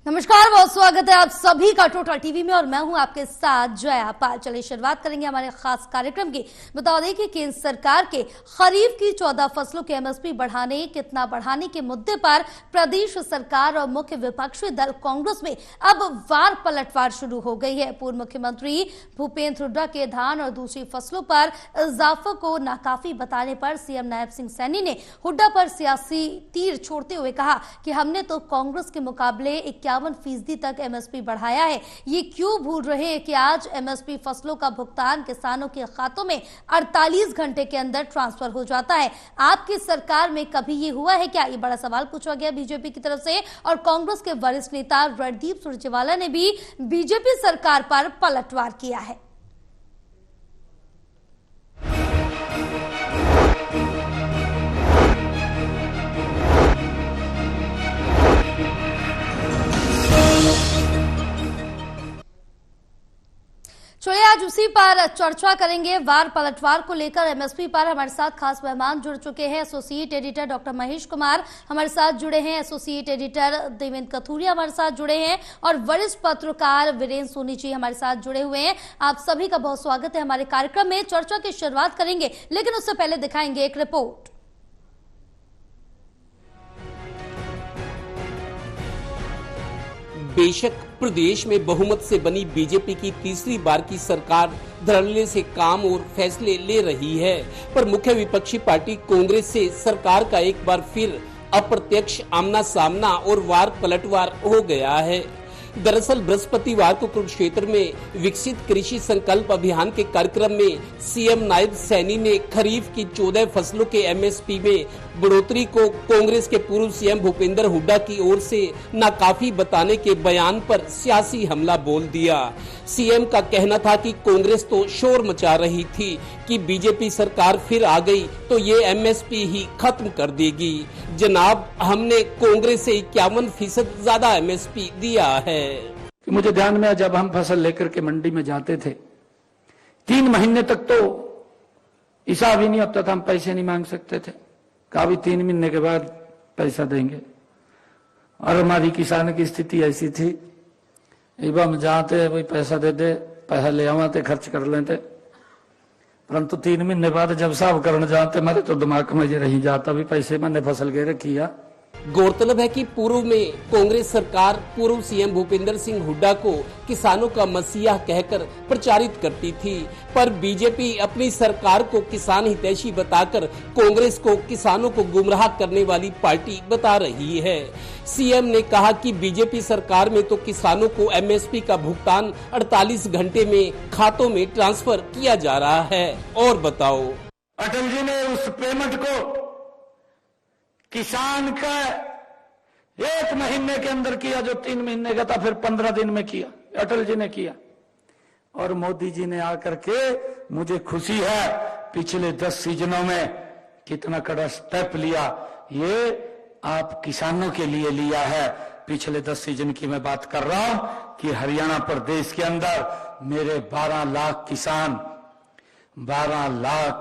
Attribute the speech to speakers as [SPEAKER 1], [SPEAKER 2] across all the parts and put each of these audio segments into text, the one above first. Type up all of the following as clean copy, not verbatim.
[SPEAKER 1] नमस्कार, बहुत स्वागत है आप सभी का टोटल टीवी में और मैं हूं आपके साथ जया पाल। चलिए शुरुआत करेंगे हमारे खास कार्यक्रम की। बता दें कि केंद्र सरकार के खरीफ की 14 फसलों के एमएसपी कितना बढ़ाने के मुद्दे पर प्रदेश सरकार और मुख्य विपक्षी दल कांग्रेस में अब वार पलटवार शुरू हो गई है। पूर्व मुख्यमंत्री भूपेंद्र हुड्डा के धान और दूसरी फसलों पर इजाफे को नाकाफी बताने पर सीएम नायब सिंह सैनी ने हुड्डा पर सियासी तीर छोड़ते हुए कहा कि हमने तो कांग्रेस के मुकाबले 51% तक एमएसपी बढ़ाया है। ये क्यों भूल रहे हैं कि आज एमएसपी फसलों का भुगतान किसानों के खातों में 48 घंटे के अंदर ट्रांसफर हो जाता है। आपकी सरकार में कभी ये हुआ है क्या? ये बड़ा सवाल पूछा गया बीजेपी की तरफ से और कांग्रेस के वरिष्ठ नेता रणदीप सुरजेवाला ने भी बीजेपी सरकार पर पलटवार किया है। चलिए आज उसी पर चर्चा करेंगे। वार पलटवार को लेकर एमएसपी पर हमारे साथ खास मेहमान जुड़ चुके हैं। Associate editor doctor Mahesh Kumar हमारे साथ जुड़े हैं, एसोसिएट एडिटर देवेंद्र कथुरिया हमारे साथ जुड़े हैं और वरिष्ठ पत्रकार वीरेंद्र सोनी जी हमारे साथ जुड़े हुए हैं। आप सभी का बहुत स्वागत है हमारे कार्यक्रम में। चर्चा की शुरुआत करेंगे लेकिन उससे पहले दिखाएंगे एक रिपोर्ट।
[SPEAKER 2] बेशक प्रदेश में बहुमत से बनी बीजेपी की तीसरी बार की सरकार धड़ल्ले से काम और फैसले ले रही है, पर मुख्य विपक्षी पार्टी कांग्रेस से सरकार का एक बार फिर अप्रत्यक्ष आमना सामना और वार पलटवार हो गया है। दरअसल बृहस्पतिवार को कुरुक्षेत्र में विकसित कृषि संकल्प अभियान के कार्यक्रम में सीएम नायब सैनी ने खरीफ की 14 फसलों के एमएसपी में बढ़ोतरी को कांग्रेस के पूर्व सीएम भूपेंद्र हुड्डा की ओर से नाकाफी बताने के बयान पर सियासी हमला बोल दिया। सीएम का कहना था कि कांग्रेस तो शोर मचा रही थी कि बीजेपी सरकार फिर आ गई तो ये एमएसपी ही खत्म कर देगी। जनाब, हमने कांग्रेस से 51% ज्यादा एमएसपी दिया है।
[SPEAKER 3] मुझे ध्यान में जब हम फसल लेकर के मंडी में जाते थे 3 महीने तक तो हिसाब ही नहीं होता था, हम पैसे नहीं मांग सकते थे। कहा भी 3 महीने के बाद पैसा देंगे। और हमारी किसान की स्थिति ऐसी थी, एक बार हम जाते वही पैसा दे दे, पैसा ले आवाते खर्च कर लेते, परंतु 3 महीने बाद जब साफ करने जाते मेरे तो दिमाग में ये रही जाता भी पैसे मैंने फसल के रखिया।
[SPEAKER 2] गौरतलब है कि पूर्व में कांग्रेस सरकार पूर्व सीएम भूपेंद्र सिंह हुड्डा को किसानों का मसीहा कहकर प्रचारित करती थी, पर बीजेपी अपनी सरकार को किसान हितैषी बताकर कांग्रेस को किसानों को गुमराह करने वाली पार्टी बता रही है। सीएम ने कहा कि बीजेपी सरकार में तो किसानों को एमएसपी का भुगतान 48 घंटे में खातों में ट्रांसफर किया जा रहा है। और बताओ,
[SPEAKER 3] अटल जी ने उस पेमेंट को किसान का 1 महीने के अंदर किया, जो 3 महीने का था फिर 15 दिन में किया, अटल जी ने किया। और मोदी जी ने आकर के, मुझे खुशी है पिछले 10 सीजनों में कितना कड़ा स्टेप लिया, ये आप किसानों के लिए लिया है। पिछले 10 सीजन की मैं बात कर रहा हूं कि हरियाणा प्रदेश के अंदर मेरे 12 लाख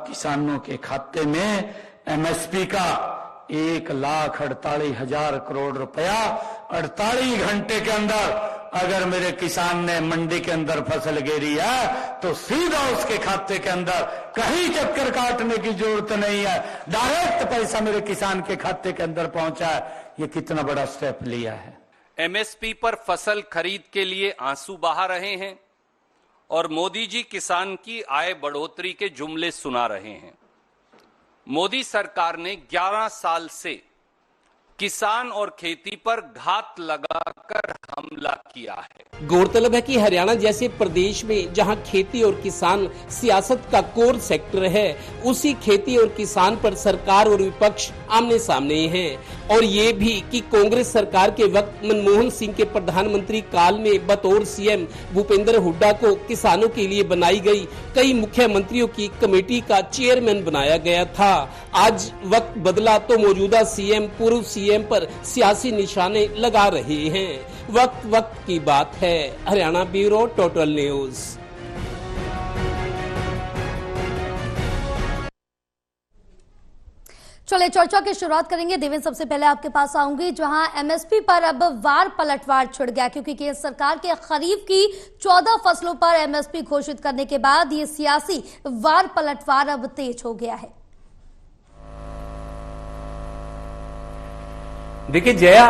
[SPEAKER 3] किसानों के खाते में एमएसपी का 1,48,000 करोड़ रुपया 48 घंटे के अंदर अगर मेरे किसान ने मंडी के अंदर फसल गेरी है तो सीधा उसके खाते के अंदर कहीं चक्कर काटने की जरूरत नहीं है, डायरेक्ट पैसा मेरे किसान के खाते के अंदर पहुंचा है। ये कितना बड़ा स्टेप लिया है।
[SPEAKER 4] एमएसपी पर फसल खरीद के लिए आंसू बहा रहे हैं और मोदी जी किसान की आय बढ़ोतरी के जुमले सुना रहे हैं। मोदी सरकार ने 11 साल से किसान और खेती पर घात लगाकर हमला किया है।
[SPEAKER 2] गौरतलब है कि हरियाणा जैसे प्रदेश में जहां खेती और किसान सियासत का कोर सेक्टर है, उसी खेती और किसान पर सरकार और विपक्ष आमने सामने हैं। और ये भी कि कांग्रेस सरकार के वक्त मनमोहन सिंह के प्रधानमंत्री काल में बतौर सीएम भूपेंद्र हुड्डा को किसानों के लिए बनाई गई कई मुख्यमंत्रियों की कमेटी का चेयरमैन बनाया गया था। आज वक्त बदला तो मौजूदा सीएम पूर्व सीएम पर सियासी निशाने लगा रहे हैं। वक्त की बात है। Haryana bureau total news.
[SPEAKER 1] चलिए चर्चा की शुरुआत करेंगे। देवेंद्र, सबसे पहले आपके पास आऊंगी, जहां एमएसपी पर अब वार पलटवार छिड़ गया, क्योंकि केंद्र सरकार के खरीफ की 14 फसलों पर एमएसपी घोषित करने के बाद ये सियासी वार पलटवार अब तेज हो गया है।
[SPEAKER 2] देखिए जया,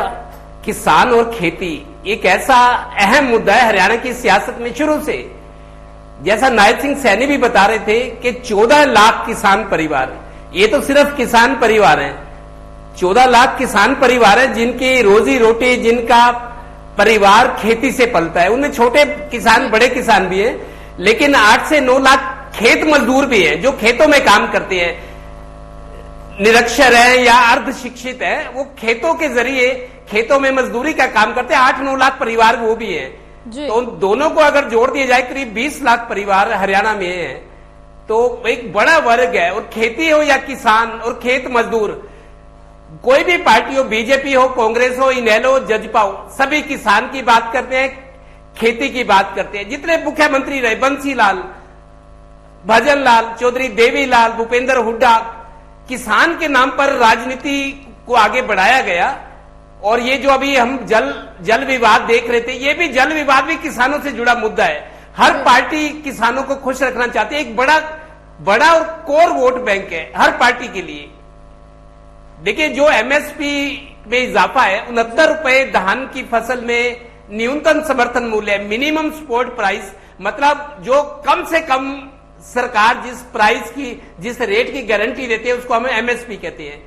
[SPEAKER 2] किसान और खेती एक ऐसा अहम मुद्दा है हरियाणा की सियासत में शुरू से। जैसा नायब सिंह सैनी भी बता रहे थे कि 14 लाख किसान परिवार, ये तो सिर्फ किसान परिवार हैं, 14 लाख किसान परिवार है जिनकी रोजी रोटी, जिनका परिवार खेती से पलता है। उनमें छोटे किसान, बड़े किसान भी हैं, लेकिन 8 से 9 लाख खेत मजदूर भी हैं जो खेतों में काम करते हैं, निरक्षर है या अर्ध शिक्षित है, वो खेतों के जरिए खेतों में मजदूरी का काम करते हैं। 8-9 लाख परिवार वो भी हैं। तो दोनों को अगर जोड़ दिया जाए करीब 20 लाख परिवार हरियाणा में है, तो एक बड़ा वर्ग है। और खेती हो या किसान और खेत मजदूर, कोई भी पार्टी हो, बीजेपी हो, कांग्रेस हो, इनेलो, जजपा हो, सभी किसान की बात करते हैं, खेती की बात करते हैं। जितने मुख्यमंत्री रहे, बंसी लाल, भजन लाल चौधरी, देवी लाल, भूपेंद्र हुड्डा, किसान के नाम पर राजनीति को आगे बढ़ाया गया। और ये जो अभी हम जल विवाद देख रहे थे, ये भी जल विवाद भी किसानों से जुड़ा मुद्दा है। हर पार्टी किसानों को खुश रखना चाहती है। एक बड़ा और कोर वोट बैंक है हर पार्टी के लिए। देखिए जो एमएसपी में इजाफा है, 69 रुपए धान की फसल में न्यूनतम समर्थन मूल्य है, मिनिमम सपोर्ट प्राइस, मतलब जो कम से कम सरकार जिस प्राइस की, जिस रेट की गारंटी देती है उसको हम एमएसपी कहते हैं।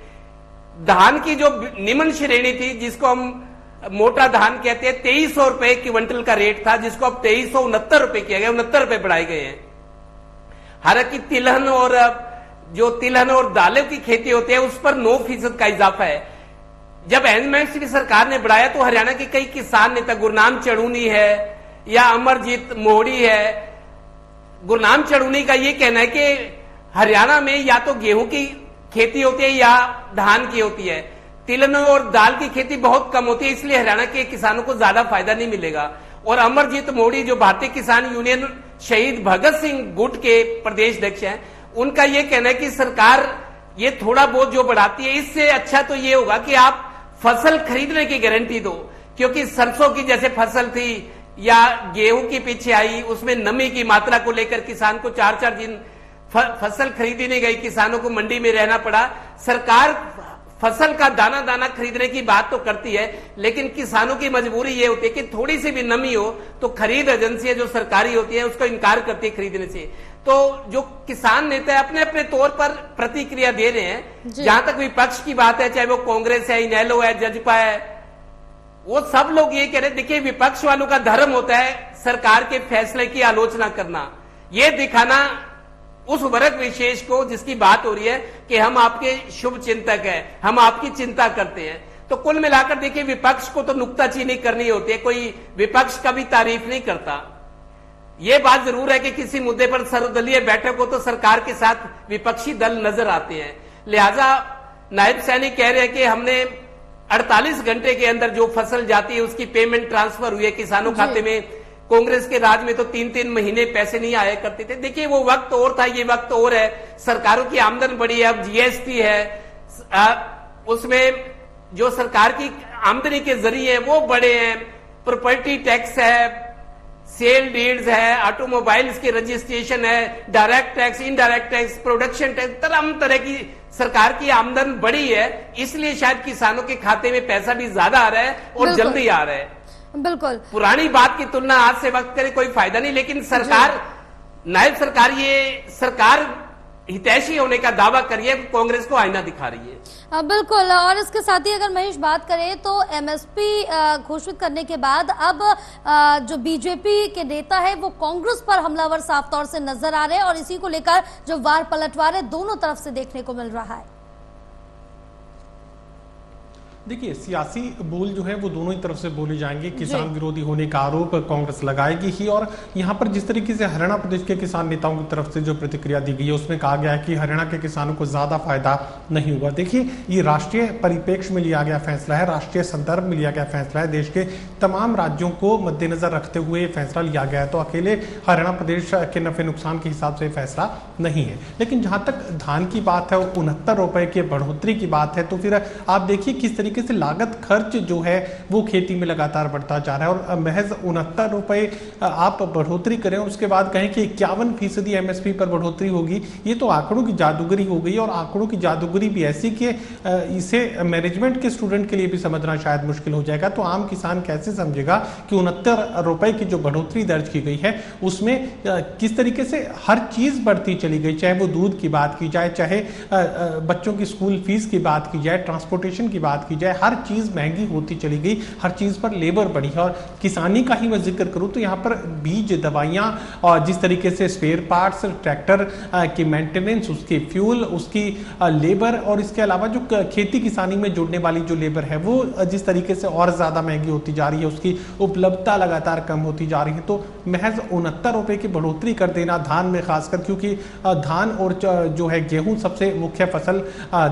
[SPEAKER 2] धान की जो निम्न श्रेणी थी, जिसको हम मोटा धान कहते हैं, 2300 रुपए क्विंटल का रेट था, जिसको अब 2369 रुपए किया गया, 69 रुपए बढ़ाए गए हैं। हालांकि तिलहन और दालों की खेती होती है उस पर 9% का इजाफा है। जब एमएसपी सरकार ने बढ़ाया तो हरियाणा के कई किसान नेता, गुरनाम चढ़ूनी है या अमरजीत मोहड़ी है, गुरनाम चढ़ूनी का ये कहना है कि हरियाणा में या तो गेहूं की खेती होती है या धान की होती है, तिलहन और दाल की खेती बहुत कम होती है, इसलिए हरियाणा के किसानों को ज्यादा फायदा नहीं मिलेगा। और अमरजीत मोहड़ी जो भारतीय किसान यूनियन शहीद भगत सिंह गुट के प्रदेश अध्यक्ष हैं, उनका यह कहना है कि सरकार ये थोड़ा बहुत जो बढ़ाती है, इससे अच्छा तो ये होगा कि आप फसल खरीदने की गारंटी दो। क्योंकि सरसों की जैसे फसल थी या गेहूं की पीछे आई, उसमें नमी की मात्रा को लेकर किसान को 4-4 दिन फसल खरीदी नहीं गई, किसानों को मंडी में रहना पड़ा। सरकार फसल का दाना दाना खरीदने की बात तो करती है, लेकिन किसानों की मजबूरी ये होती है कि थोड़ी सी भी नमी हो तो खरीद एजेंसियां जो सरकारी होती है उसको इनकार करती है खरीदने से। तो जो किसान नेता अपने अपने तौर पर प्रतिक्रिया दे रहे हैं। जहां तक विपक्ष की बात है, चाहे वो कांग्रेस है, इनेलो है, जजपा है, वो सब लोग ये कह रहे हैं, देखिए विपक्ष वालों का धर्म होता है सरकार के फैसले की आलोचना करना, ये दिखाना उस वर्ग विशेष को जिसकी बात हो रही है कि हम आपके शुभ चिंतक हैं, हम आपकी चिंता करते हैं। तो कुल मिलाकर देखिए विपक्ष को तो नुक्ताचीनी करनी होती है, कोई विपक्ष का भी तारीफ नहीं करता। यह बात जरूर है कि किसी मुद्दे पर सर्वदलीय बैठक हो तो सरकार के साथ विपक्षी दल नजर आते हैं। लिहाजा नायब सैनी कह रहे हैं कि हमने 48 घंटे के अंदर जो फसल जाती है उसकी पेमेंट ट्रांसफर हुई है किसानों खाते में। कांग्रेस के राज में तो 3-3 महीने पैसे नहीं आया करते थे। देखिए वो वक्त और था, ये वक्त और है। सरकारों की आमदन बढ़ी है, अब जीएसटी है, उसमें जो सरकार की आमदनी के जरिए वो बढ़े हैं, प्रॉपर्टी टैक्स है, सेल डीड्स है, ऑटोमोबाइल्स के रजिस्ट्रेशन है, direct tax, indirect tax, production tax, तमाम तरह की सरकार की आमदन बढ़ी है। इसलिए शायद किसानों के खाते में पैसा भी ज्यादा आ रहा है और जल्दी आ रहा है।
[SPEAKER 1] बिल्कुल
[SPEAKER 2] पुरानी बात की तुलना आज से वक्त करे कोई फायदा नहीं, लेकिन सरकार, नायब सरकार, ये सरकार हितैषी होने का दावा करिए, कांग्रेस को आईना दिखा रही है।
[SPEAKER 1] बिल्कुल। और इसके साथ ही अगर महेश बात करें तो एमएसपी घोषित करने के बाद अब जो बीजेपी के नेता है वो कांग्रेस पर हमलावर साफ तौर से नजर आ रहे हैं और इसी को लेकर जो वार पलटवार है दोनों तरफ से देखने को मिल रहा है।
[SPEAKER 5] देखिए, सियासी बोल जो है वो दोनों ही तरफ से बोले जाएंगे। किसान विरोधी होने का आरोप कांग्रेस लगाएगी ही, और यहाँ पर जिस तरीके से हरियाणा प्रदेश के किसान नेताओं की तरफ से जो प्रतिक्रिया दी गई है उसमें कहा गया है कि हरियाणा के किसानों को ज्यादा फायदा नहीं हुआ। देखिए, ये राष्ट्रीय परिप्रेक्ष्य में लिया गया फैसला है, राष्ट्रीय संदर्भ में लिया गया फैसला है, देश के तमाम राज्यों को मद्देनजर रखते हुए फैसला लिया गया है। तो अकेले हरियाणा प्रदेश के नफे नुकसान के हिसाब से फैसला नहीं है। लेकिन जहां तक धान की बात है और 69 रुपए की बढ़ोतरी की बात है, तो फिर आप देखिए किस तरीके से लागत खर्च जो है वो खेती में लगातार बढ़ता जा रहा है। और महज 69 रुपए आप बढ़ोतरी करें, उसके बाद कहें कि 51% एमएसपी पर बढ़ोतरी होगी, ये तो आंकड़ों की जादूगरी हो गई। और आंकड़ों की जादूगरी भी ऐसी कि इसे मैनेजमेंट के स्टूडेंट के लिए भी समझना शायद मुश्किल हो जाएगा। तो आम किसान कैसे समझेगा कि 69 रुपए की जो बढ़ोतरी दर्ज की गई है उसमें किस तरीके से हर चीज बढ़ती चली गई, चाहे वो दूध की बात की जाए, चाहे बच्चों की स्कूल फीस की बात की जाए, ट्रांसपोर्टेशन की बात की जाए, हर चीज महंगी होती चली गई, हर चीज पर लेबर बढ़ी है। और किसानी का ही मैं जिक्र करूं तो यहाँ पर बीज, दवाइयां और जिस तरीके से स्पेयर पार्ट्स, ट्रैक्टर की मेंटेनेंस, उसके फ्यूल, उसकी लेबर, और इसके अलावा जो खेती किसानी में जुड़ने वाली जो लेबर है वो जिस तरीके से और ज्यादा महंगी होती जा रही है, उसकी उपलब्धता लगातार कम होती जा रही है। तो महज 69 रुपए की बढ़ोतरी कर देना धान में खासकर, क्योंकि धान और जो है गेहूं सबसे मुख्य फसल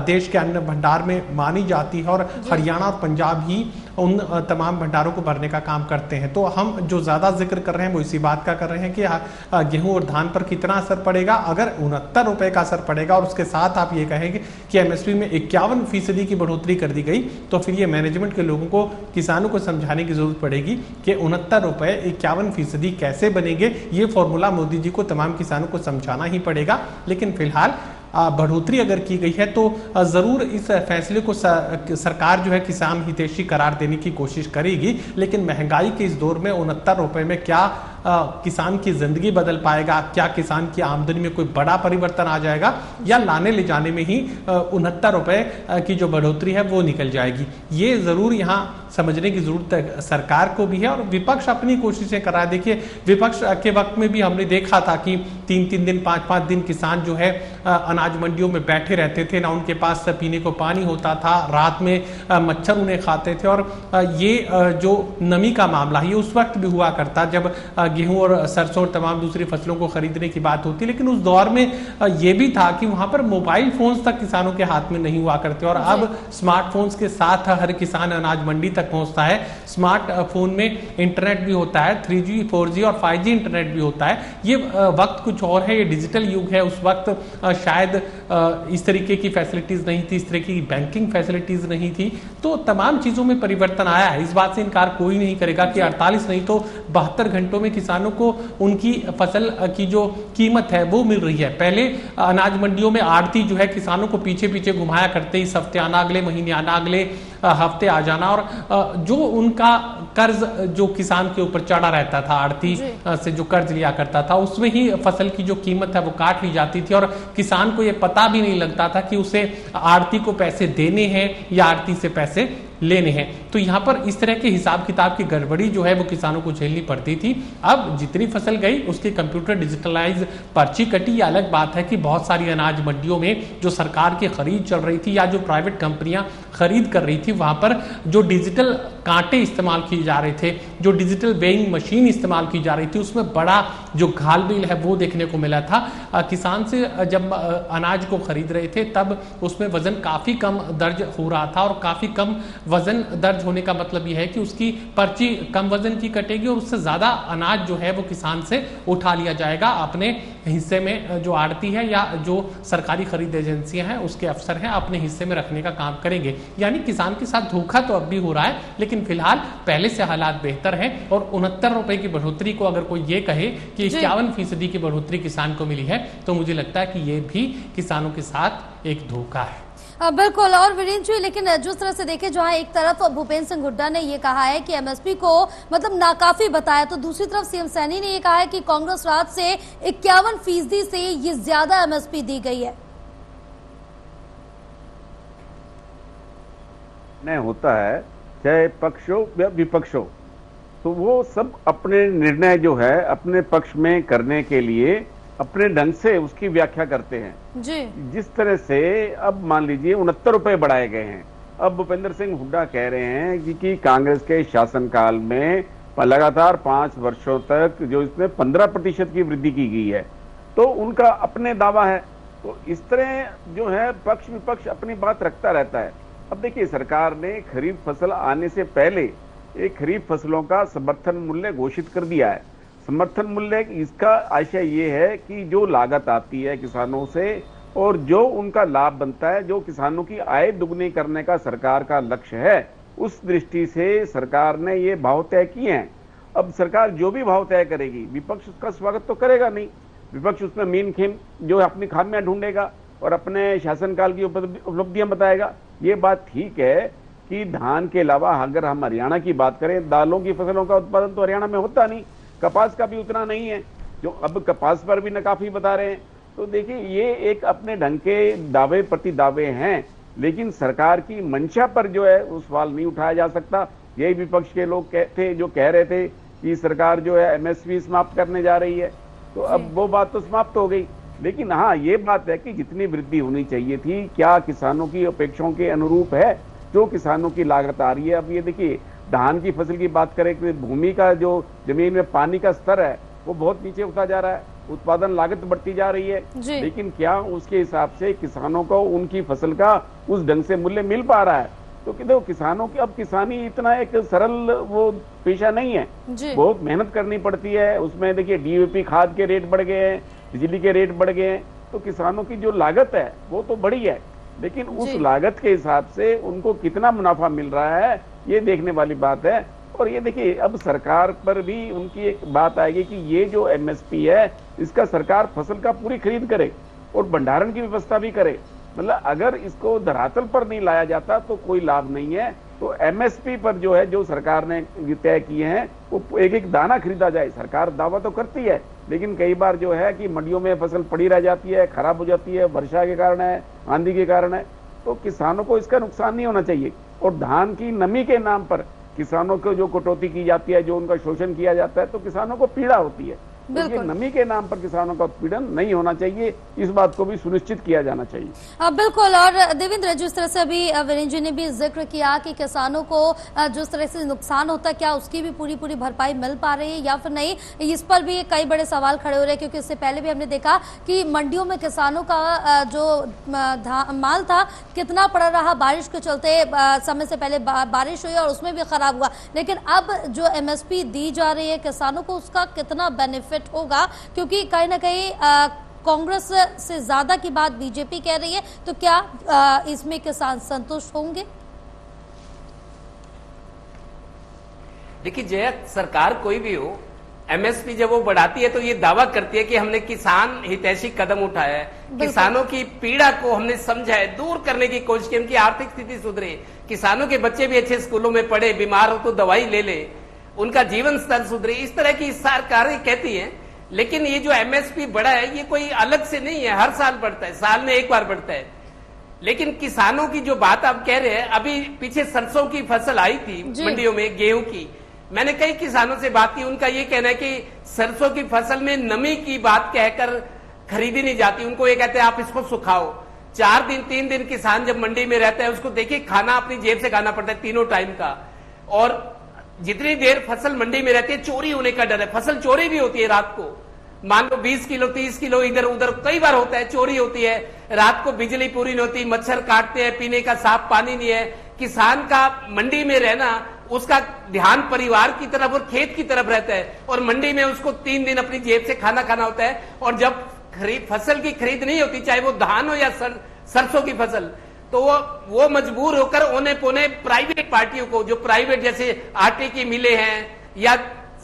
[SPEAKER 5] देश के अन्न भंडार में मानी जाती है, और हरियाणा और पंजाब ही उन तमाम भंडारों को भरने का काम करते हैं। तो हम जो ज्यादा जिक्र कर रहे हैं वो इसी बात का कर रहे हैं कि गेहूं और धान पर कितना असर पड़ेगा। अगर 69 रुपए का असर पड़ेगा और उसके साथ आप ये कहेंगे कि एमएसपी में 51% की बढ़ोतरी कर दी गई, तो फिर ये मैनेजमेंट के लोगों को, किसानों को समझाने की जरूरत पड़ेगी कि 69 रुपए 51% कैसे बनेंगे। ये फॉर्मूला मोदी जी को, तमाम किसानों को समझाना ही पड़ेगा। लेकिन फिलहाल बढ़ोतरी अगर की गई है तो जरूर इस फैसले को सरकार जो है किसान हितैषी करार देने की कोशिश करेगी। लेकिन महंगाई के इस दौर में 69 रुपए में क्या किसान की जिंदगी बदल पाएगा, क्या किसान की आमदनी में कोई बड़ा परिवर्तन आ जाएगा, या लाने ले जाने में ही 69 रुपए की जो बढ़ोतरी है वो निकल जाएगी। ये जरूर यहाँ समझने की जरूरत सरकार को भी है, और विपक्ष अपनी कोशिशें कर रहा है। देखिए, विपक्ष के वक्त में भी हमने देखा था कि 3-3 दिन, 5-5 दिन किसान जो है अनाज मंडियों में बैठे रहते थे, ना उनके पास पीने को पानी होता था, रात में मच्छर उन्हें खाते थे। और ये जो नमी का मामला है ये उस वक्त भी हुआ करता जब गेहूं और सरसों और तमाम दूसरी फसलों को खरीदने की बात होती। लेकिन उस दौर में ये भी था कि वहां पर मोबाइल फोन्स तक किसानों के हाथ में नहीं हुआ करते, और अब स्मार्टफोन्स के साथ हर किसान अनाज मंडी तक पहुंचता है। स्मार्टफोन में इंटरनेट भी होता है, 3G, 4G और 5G इंटरनेट भी होता है। ये वक्त कुछ और है, ये डिजिटल युग है। उस वक्त शायद इस तरीके की फैसिलिटीज नहीं थी, इस तरीके की बैंकिंग फैसिलिटीज नहीं थी। तो तमाम चीजों में परिवर्तन आया है, इस बात से इनकार कोई नहीं करेगा कि 48 नहीं तो 72 घंटों में किसानों को उनकी फसल की जो कीमत है वो मिल रही है। पहले अनाज मंडियों में आड़ती जो है किसानों को पीछे पीछे घुमाया करते, इस हफ्ते आना, अगले महीने आना, अगले हफ्ते आ जाना, और जो उनका कर्ज जो किसान के ऊपर चढ़ा रहता था, आड़ती से जो कर्ज लिया करता था, उसमें ही फसल की जो कीमत है वो काट ली जाती थी, और किसान को ये पता भी नहीं लगता था कि उसे आड़ती को पैसे देने हैं या आड़ती से पैसे लेने हैं। तो यहाँ पर इस तरह के हिसाब किताब की गड़बड़ी जो है वो किसानों को झेलनी पड़ती थी। अब जितनी फसल गई उसकी कंप्यूटर डिजिटलाइज पर्ची कटी। ये अलग बात है कि बहुत सारी अनाज मंडियों में जो सरकार की खरीद चल रही थी या जो प्राइवेट कंपनियां खरीद कर रही थी, वहां पर जो डिजिटल कांटे इस्तेमाल किए जा रहे थे, जो डिजिटल वेइंग मशीन इस्तेमाल की जा रही थी, उसमें बड़ा जो घालमेल है वो देखने को मिला था। किसान से जब अनाज को खरीद रहे थे तब उसमें वजन काफी कम दर्ज हो रहा था, और काफी कम वजन दर्ज होने का मतलब यह है कि उसकी पर्ची कम वजन की कटेगी और उससे ज्यादा अनाज जो है वो किसान से उठा लिया जाएगा अपने हिस्से में। जो आड़ती है या जो सरकारी खरीद एजेंसियां हैं उसके अफसर हैं अपने हिस्से में रखने का काम करेंगे। यानी किसान के साथ धोखा तो अब भी हो रहा है, लेकिन फिलहाल पहले से हालात बेहतर हैं। और 69 रुपए की बढ़ोतरी को अगर कोई ये कहे कि 51% की बढ़ोतरी किसान को मिली है, तो मुझे लगता है कि ये भी किसानों के साथ एक धोखा है।
[SPEAKER 1] बिल्कुल। और वीरेंद्र जी, लेकिन जिस तरह से देखें, जहां एक तरफ भूपेंद्र सिंह हुड्डा ने यह कहा है कि एमएसपी को मतलब नाकाफी बताया, तो दूसरी तरफ सीएम सैनी ने यह कहा है कि कांग्रेस राज से 51% से ये ज्यादा एमएसपी दी गई है।
[SPEAKER 6] नहीं होता है, चाहे पक्ष हो या विपक्ष हो, तो वो सब अपने निर्णय जो है अपने पक्ष में करने के लिए अपने ढंग से उसकी व्याख्या करते हैं जी। जिस तरह से अब मान लीजिए 69 रुपए बढ़ाए गए हैं, अब भूपेंद्र सिंह हुड्डा कह रहे हैं कि कांग्रेस के शासनकाल में लगातार 5 वर्षों तक जो इसमें 15% की वृद्धि की गई है, तो उनका अपने दावा है। तो इस तरह जो है पक्ष विपक्ष अपनी बात रखता रहता है। अब देखिए, सरकार ने खरीफ फसल आने से पहले एक खरीफ फसलों का समर्थन मूल्य घोषित कर दिया है। समर्थन मूल्य इसका आशय ये है कि जो लागत आती है किसानों से और जो उनका लाभ बनता है, जो किसानों की आय दुगनी करने का सरकार का लक्ष्य है, उस दृष्टि से सरकार ने ये भाव तय किए हैं। अब सरकार जो भी भाव तय करेगी, विपक्ष उसका स्वागत तो करेगा नहीं। विपक्ष उसमें मीन खेम जो है अपनी खामियां ढूंढेगा और अपने शासनकाल की उपलब्धियां बताएगा। ये बात ठीक है कि धान के अलावा अगर हम हरियाणा की बात करें, दालों की फसलों का उत्पादन तो हरियाणा में होता नहीं, कपास का भी उतना नहीं है, जो अब कपास पर भी नाकाफी बता रहे हैं। तो देखिए, ये एक अपने ढंग के दावे प्रति दावे हैं, लेकिन सरकार की मंशा पर जो है वो सवाल नहीं उठाया जा सकता। यही विपक्ष के लोग थे जो कह रहे थे कि सरकार जो है एमएसपी समाप्त करने जा रही है, तो अब वो बात तो समाप्त हो गई। लेकिन हाँ, ये बात है कि जितनी वृद्धि होनी चाहिए थी, क्या किसानों की अपेक्षाओं के अनुरूप है जो किसानों की लागत आ रही है। अब ये देखिए, धान की फसल की बात करें कि भूमि का जो जमीन में पानी का स्तर है वो बहुत नीचे उठा जा रहा है, उत्पादन लागत बढ़ती जा रही है, लेकिन क्या उसके हिसाब से किसानों को उनकी फसल का उस ढंग से मूल्य मिल पा रहा है? तो देखो, किसानों की अब किसानी इतना एक सरल वो पेशा नहीं है, बहुत मेहनत करनी पड़ती है उसमें। देखिए, डीएपी खाद के रेट बढ़ गए हैं, बिजली के रेट बढ़ गए हैं, तो किसानों की जो लागत है वो तो बढ़ी है, लेकिन उस लागत के हिसाब से उनको कितना मुनाफा मिल रहा है ये देखने वाली बात है। और ये देखिए, अब सरकार पर भी उनकी एक बात आएगी कि ये जो एमएसपी है इसका सरकार फसल का पूरी खरीद करे और भंडारण की व्यवस्था भी करे। मतलब अगर इसको धरातल पर नहीं लाया जाता तो कोई लाभ नहीं है। तो एमएसपी पर जो है, जो सरकार ने तय किए हैं, वो एक एक दाना खरीदा जाए। सरकार दावा तो करती है, लेकिन कई बार जो है कि मंडियों में फसल पड़ी रह जाती है, खराब हो जाती है, वर्षा के कारण है, आंधी के कारण है। तो किसानों को इसका नुकसान नहीं होना चाहिए। और धान की नमी के नाम पर किसानों को जो कटौती की जाती है, जो उनका शोषण किया जाता है, तो किसानों को पीड़ा होती है। तो ये नमी के नाम पर किसानों का उत्पीड़न नहीं होना चाहिए, इस बात को भी सुनिश्चित किया जाना चाहिए।
[SPEAKER 1] बिल्कुल। और देवेंद्र, जिस तरह से अभी वीरेंद्र जी ने भी जिक्र किया कि किसानों को जिस तरह से नुकसान होता है, क्या उसकी भी पूरी भरपाई मिल पा रही है या फिर नहीं, इस पर भी कई बड़े सवाल खड़े हो रहे हैं। क्योंकि इससे पहले भी हमने देखा कि मंडियों में किसानों का जो माल था कितना पड़ा रहा, बारिश के चलते समय से पहले बारिश हुई और उसमें भी खराब हुआ। लेकिन अब जो एमएसपी दी जा रही है किसानों को, उसका कितना बेनिफिट होगा? क्योंकि कहीं ना कहीं कांग्रेस से ज्यादा की बात बीजेपी कह रही है, तो क्या इसमें किसान संतुष्ट होंगे?
[SPEAKER 2] देखिए जया, सरकार कोई भी हो, एमएसपी जब वो बढ़ाती है तो ये दावा करती है कि हमने किसान हितैषी कदम उठाया है, किसानों की पीड़ा को हमने समझा है, दूर करने की कोशिश की, उनकी आर्थिक स्थिति सुधरे, किसानों के बच्चे भी अच्छे स्कूलों में पढ़े, बीमार हो तो दवाई ले ले, उनका जीवन स्तर सुधरे, इस तरह की सरकारें कहती हैं। लेकिन ये जो एमएसपी बढ़ा है ये कोई अलग से नहीं है, हर साल बढ़ता है, साल में एक बार बढ़ता है। लेकिन किसानों की जो बात आप कह रहे हैं, अभी पीछे सरसों की फसल आई थी मंडियों में, गेहूं की, मैंने कई किसानों से बात की, उनका ये कहना है कि सरसों की फसल में नमी की बात कहकर खरीदी नहीं जाती। उनको ये कहते हैं आप इसको सुखाओ। 4 दिन 3 दिन किसान जब मंडी में रहता है, उसको देखिए खाना अपनी जेब से खाना पड़ता है तीनों टाइम का। और जितनी देर फसल मंडी में रहती है, चोरी होने का डर है, फसल चोरी भी होती है रात को। मान लो 20 किलो 30 किलो इधर उधर कई बार होता है, चोरी होती है, रात को बिजली पूरी नहीं होती, मच्छर काटते हैं, पीने का साफ पानी नहीं है। किसान का मंडी में रहना, उसका ध्यान परिवार की तरफ और खेत की तरफ रहता है, और मंडी में उसको 3 दिन अपनी जेब से खाना खाना होता है। और जब फसल की खरीद नहीं होती, चाहे वो धान हो या सरसों की फसल, तो वो मजबूर होकर ओने पोने प्राइवेट पार्टियों को, जो प्राइवेट जैसे आटे की मिलें हैं या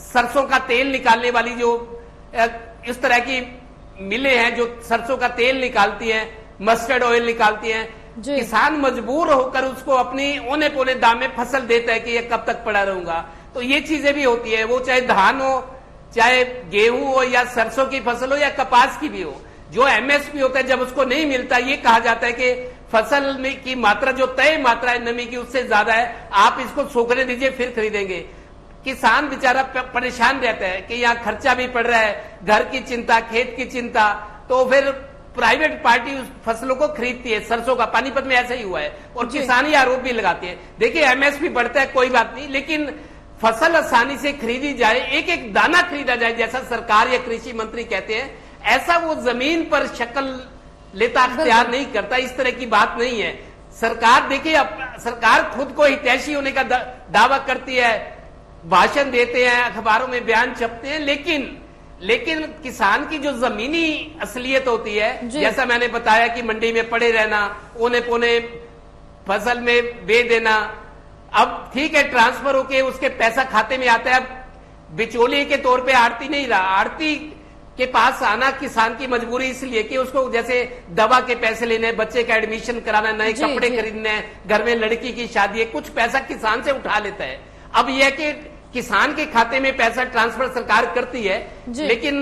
[SPEAKER 2] सरसों का तेल निकालने वाली जो इस तरह की मिलें हैं जो सरसों का तेल निकालती हैं, मस्टर्ड ऑयल निकालती हैं, किसान मजबूर होकर उसको अपनी ओने पोने दाम में फसल देता है कि ये कब तक पड़ा रहूंगा। तो ये चीजें भी होती है, वो चाहे धान हो, चाहे गेहूं हो, या सरसों की फसल हो, या कपास की भी हो। जो एमएसपी होता है, जब उसको नहीं मिलता, ये कहा जाता है कि फसल में की मात्रा जो तय मात्रा है नमी की, उससे ज्यादा है, आप इसको सूखने दीजिए फिर खरीदेंगे। किसान बेचारा परेशान रहता है कि यहाँ खर्चा भी पड़ रहा है, घर की चिंता, खेत की चिंता, तो फिर प्राइवेट पार्टी उस फसलों को खरीदती है। सरसों का पानीपत में ऐसा ही हुआ है और किसान ही आरोप भी लगाते हैं। देखिए एमएसपी बढ़ता है कोई बात नहीं, लेकिन फसल आसानी से खरीदी जाए, एक एक दाना खरीदा जाए जैसा सरकार या कृषि मंत्री कहते हैं, ऐसा वो जमीन पर शक्ल लेता अख्तियार नहीं करता। इस तरह की बात नहीं है। सरकार देखिए, सरकार खुद को हितैषी होने का दावा करती है, भाषण देते हैं, अखबारों में बयान छपते हैं, लेकिन किसान की जो जमीनी असलियत होती है, जैसा मैंने बताया कि मंडी में पड़े रहना, औने पौने फसल में बेच देना, अब ठीक है ट्रांसफर होके उसके पैसा खाते में आता है, अब बिचौलिए के तौर पे आड़ती नहीं रहा। आड़ती के पास आना किसान की मजबूरी इसलिए कि उसको जैसे दवा के पैसे लेने, बच्चे का एडमिशन कराना, नए कपड़े खरीदने, घर में लड़की की शादी है, कुछ पैसा किसान से उठा लेता है। अब यह कि किसान के खाते में पैसा ट्रांसफर सरकार करती है, लेकिन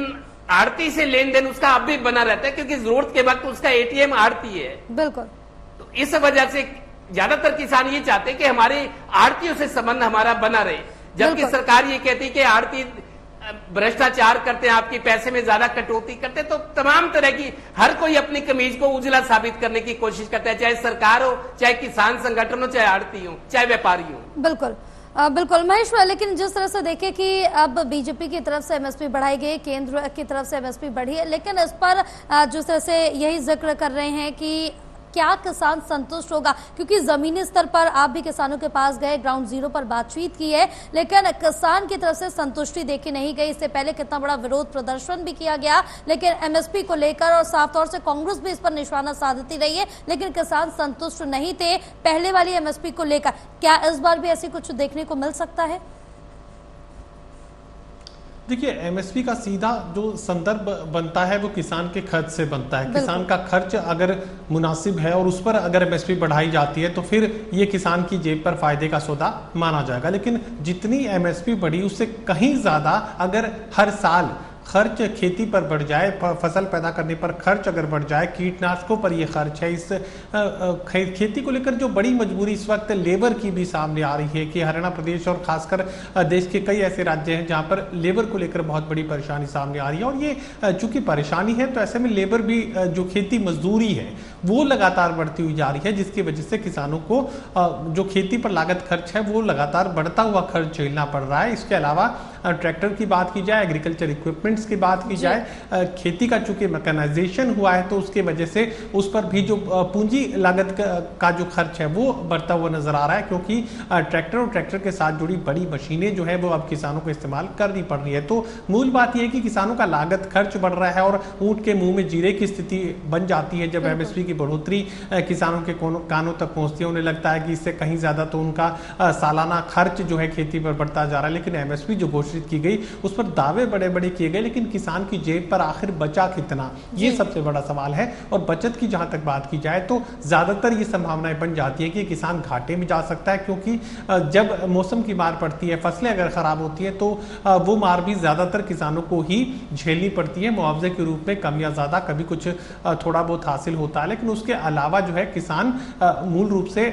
[SPEAKER 2] आड़ती से लेन देन उसका अब भी बना रहता है क्योंकि जरूरत के वक्त उसका एटीएम आड़ती है।
[SPEAKER 1] बिल्कुल।
[SPEAKER 2] तो इस वजह से ज्यादातर किसान ये चाहते हैं कि हमारे आड़तियों से संबंध हमारा बना रहे, जबकि सरकार ये कहती है कि आड़ती भ्रष्टाचार करते हैं, आपके पैसे में ज्यादा कटौती करते हैं। तो तमाम तरह की हर कोई अपनी कमीज को उजला साबित करने की कोशिश करता है, चाहे सरकार हो, चाहे किसान संगठन हो, चाहे आड़ती हो, चाहे व्यापारी हो।
[SPEAKER 1] बिल्कुल बिल्कुल महेश, लेकिन जिस तरह से देखें कि अब बीजेपी की तरफ से एमएसपी बढ़ाई गई, केंद्र की तरफ से एमएसपी बढ़ी है, लेकिन इस पर जिस तरह से यही जिक्र कर रहे हैं कि क्या किसान संतुष्ट होगा, क्योंकि जमीनी स्तर पर आप भी किसानों के पास गए, ग्राउंड जीरो पर बातचीत की है, लेकिन किसान की तरफ से संतुष्टि देखी नहीं गई। इससे पहले कितना बड़ा विरोध प्रदर्शन भी किया गया, लेकिन एमएसपी को लेकर, और साफ तौर से कांग्रेस भी इस पर निशाना साधती रही है, लेकिन किसान संतुष्ट नहीं थे पहले वाली एमएसपी को लेकर। क्या इस बार भी ऐसी कुछ देखने को मिल सकता है?
[SPEAKER 5] देखिए, एमएसपी का सीधा जो संदर्भ बनता है वो किसान के खर्च से बनता है। किसान का खर्च अगर मुनासिब है और उस पर अगर एमएसपी बढ़ाई जाती है तो फिर ये किसान की जेब पर फायदे का सौदा माना जाएगा। लेकिन जितनी एमएसपी बढ़ी उससे कहीं ज्यादा अगर हर साल खर्च खेती पर बढ़ जाए, फसल पैदा करने पर खर्च अगर बढ़ जाए, कीटनाशकों पर ये खर्च है, इस खेती को लेकर जो बड़ी मजबूरी इस वक्त लेबर की भी सामने आ रही है कि हरियाणा प्रदेश और खासकर देश के कई ऐसे राज्य हैं जहां पर लेबर को लेकर बहुत बड़ी परेशानी सामने आ रही है। और ये चूंकि परेशानी है तो ऐसे में लेबर भी जो खेती मजदूरी है वो लगातार बढ़ती हुई जा रही है, जिसकी वजह से किसानों को जो खेती पर लागत खर्च है वो लगातार बढ़ता हुआ खर्च झेलना पड़ रहा है। इसके अलावा ट्रैक्टर की बात की जाए, एग्रीकल्चर इक्विपमेंट्स की बात की जाए, खेती का चूंकि मैकेनाइजेशन हुआ है तो उसके वजह से उस पर भी जो पूंजी लागत का जो खर्च है वो बढ़ता हुआ नजर आ रहा है, क्योंकि ट्रैक्टर और ट्रैक्टर के साथ जुड़ी बड़ी मशीनें जो है वो अब किसानों को इस्तेमाल करनी पड़ रही है। तो मूल बात यह है कि किसानों का लागत खर्च बढ़ रहा है और ऊंट के मुंह में जीरे की स्थिति बन जाती है जब एमएसपी की बढ़ोतरी किसानों के कानों तक पहुंचती है। उन्हें लगता है कि इससे कहीं ज्यादा तो उनका सालाना खर्च जो है खेती पर बढ़ता जा रहा है। लेकिन एमएसपी जो घोषित की गई उस पर दावे बड़े बड़े किए गए, लेकिन किसान की जेब पर आखिर बचा कितना, ये सबसे बड़ा सवाल है। और बचत की जहां तक बात की जाए तो ज्यादातर ये संभावनाएं बन जाती है कि किसान घाटे में जा सकता है, क्योंकि जब मौसम की मार पड़ती है, फसलें अगर खराब होती है तो वो मार भी ज्यादातर किसानों को ही झेलनी पड़ती है। मुआवजे के रूप में कम या ज्यादा कभी कुछ थोड़ा बहुत हासिल होता है, लेकिन उसके अलावा जो है किसान मूल रूप से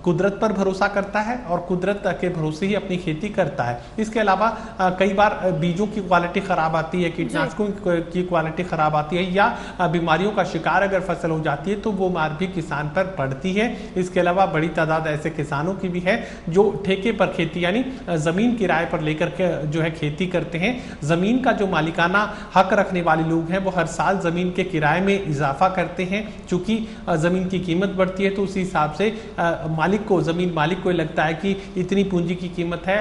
[SPEAKER 5] कुदरत पर भरोसा करता है और कुदरत के भरोसे ही अपनी खेती करता है। इसके अलावा कई बार बीजों की क्वालिटी खराब आती है, कीटनाशकों की क्वालिटी खराब आती है, या बीमारियों का शिकार अगर फसल हो जाती है तो वो मार भी किसान पर पड़ती है। इसके अलावा बड़ी तादाद ऐसे किसानों की भी है जो ठेके पर खेती यानी जमीन किराए पर लेकर के जो है खेती करते हैं। जमीन का जो मालिकाना हक रखने वाले लोग हैं वो हर साल जमीन के किराए में इजाफा करते हैं। चूंकि जमीन की कीमत बढ़ती है तो उसी हिसाब से जमीन मालिक को लगता है कि इतनी पूंजी की कीमत है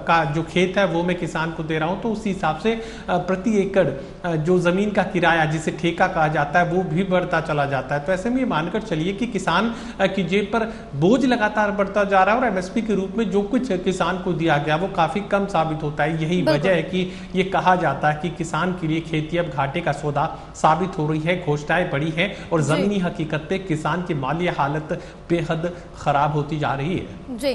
[SPEAKER 5] का जो खेत है वो मैं किसान को दे रहा हूं, तो उसी हिसाब से प्रति एकड़ जो जमीन का किराया जिसे ठेका कहा जाता है वो भी बढ़ता चला जाता है। तो ऐसे में ये मानकर चलिए कि किसान की जेब पर बोझ लगातार बढ़ता जा रहा है और एमएसपी के रूप में जो कुछ किसान को दिया गया वो काफी कम साबित होता है। यही वजह है कि ये कहा जाता है कि किसान के लिए खेती अब घाटे का सौदा साबित हो रही है। घोषणाएं बड़ी हैं और जमीनी हकीकत पे किसान की माली हालत बेहद खराब होती जा रही है।
[SPEAKER 1] जी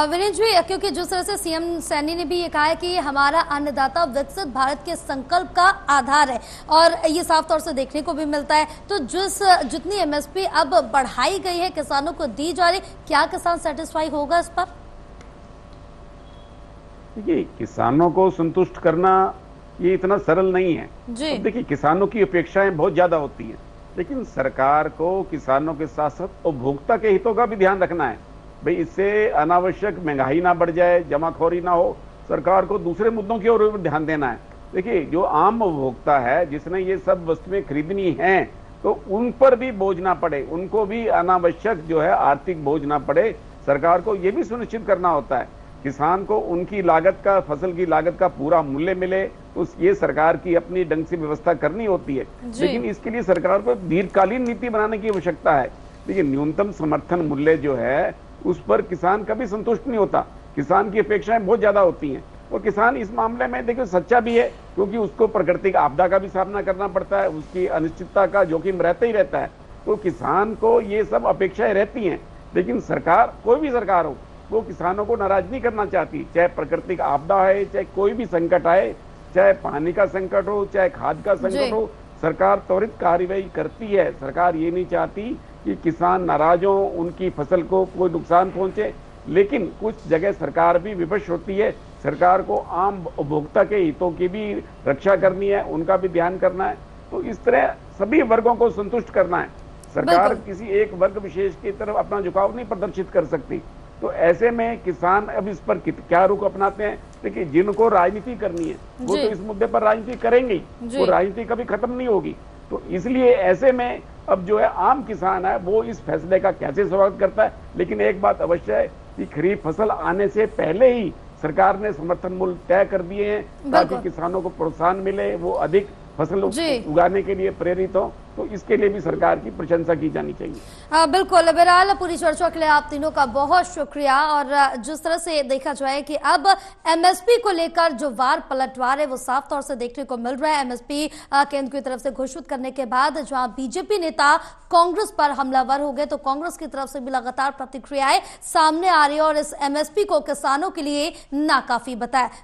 [SPEAKER 1] विनीत जी, क्योंकि जिस तरह से सीएम सैनी ने भी ये कहा है कि हमारा अन्नदाता विकसित भारत के संकल्प का आधार है और ये साफ तौर से देखने को भी मिलता है, तो जितनी एमएसपी अब बढ़ाई गई है किसानों को दी जा रही, क्या किसान सेटिस्फाई होगा इस पर?
[SPEAKER 6] देखिए, किसानों को संतुष्ट करना ये इतना सरल नहीं है।
[SPEAKER 1] जी।
[SPEAKER 6] अब देखिए, किसानों की अपेक्षाएं बहुत ज्यादा होती हैं, लेकिन सरकार को किसानों के साथ साथ उपभोक्ता के हितों का भी ध्यान रखना है। भाई, इससे अनावश्यक महंगाई ना बढ़ जाए, जमाखोरी ना हो, सरकार को दूसरे मुद्दों की ओर ध्यान देना है। देखिए, जो आम उपभोक्ता है जिसने ये सब वस्तुएं खरीदनी है, तो उन पर भी बोझ ना पड़े, उनको भी अनावश्यक जो है आर्थिक बोझ ना पड़े। सरकार को ये भी सुनिश्चित करना होता है किसान को उनकी लागत का, फसल की लागत का पूरा मूल्य मिले, तो ये सरकार की अपनी ढंग से व्यवस्था करनी होती है। लेकिन इसके लिए सरकार को दीर्घकालीन नीति बनाने की आवश्यकता है। देखिए, न्यूनतम समर्थन मूल्य जो है उस पर किसान कभी संतुष्ट नहीं होता, किसान की अपेक्षाएं बहुत ज्यादा होती हैं। और किसान इस मामले में देखिए सच्चा भी है, क्योंकि उसको प्राकृतिक आपदा का भी सामना करना पड़ता है, उसकी अनिश्चितता का जोखिम रहता ही रहता है। तो किसान को ये सब अपेक्षाएं रहती हैं, लेकिन सरकार, कोई भी सरकार हो, वो किसानों को नाराज नहीं करना चाहती। चाहे प्राकृतिक आपदा है, चाहे कोई भी संकट आए, चाहे पानी का संकट हो, चाहे खाद का संकट हो, सरकार त्वरित कार्यवाही करती है। सरकार ये नहीं चाहती कि किसान नाराज हो, उनकी फसल को कोई नुकसान पहुंचे। लेकिन कुछ जगह सरकार भी विवश होती है, सरकार को आम उपभोक्ता के हितों की भी रक्षा करनी है, उनका भी ध्यान करना है। तो इस तरह सभी वर्गों को संतुष्ट करना है। सरकार किसी एक वर्ग विशेष की तरफ अपना झुकाव नहीं प्रदर्शित कर सकती। तो ऐसे में किसान अब इस पर क्या रुख अपनाते हैं? देखिए, जिनको राजनीति करनी है वो तो इस मुद्दे पर राजनीति करेंगे ही, वो राजनीति कभी खत्म नहीं होगी। तो इसलिए ऐसे में अब जो है आम किसान है वो इस फैसले का कैसे स्वागत करता है। लेकिन एक बात अवश्य है कि खरीफ फसल आने से पहले ही सरकार ने समर्थन मूल्य तय कर दिए हैं ताकि किसानों को प्रोत्साहन मिले, वो अधिक फसल उगाने के लिए प्रेरित हो। तो इसके लिए भी सरकार की प्रशंसा की जानी चाहिए।
[SPEAKER 1] बिल्कुल। बहरहाल पूरी चर्चा के लिए आप तीनों का बहुत शुक्रिया। और जिस तरह से देखा जाए कि अब एमएसपी को लेकर जो वार पलटवार है वो साफ तौर से देखने को मिल रहा है। एमएसपी केंद्र की तरफ से घोषित करने के बाद जहां बीजेपी नेता कांग्रेस पर हमलावर हो गए, तो कांग्रेस की तरफ से भी लगातार प्रतिक्रियाएं सामने आ रही है और इस एमएसपी को किसानों के लिए नाकाफी बताया।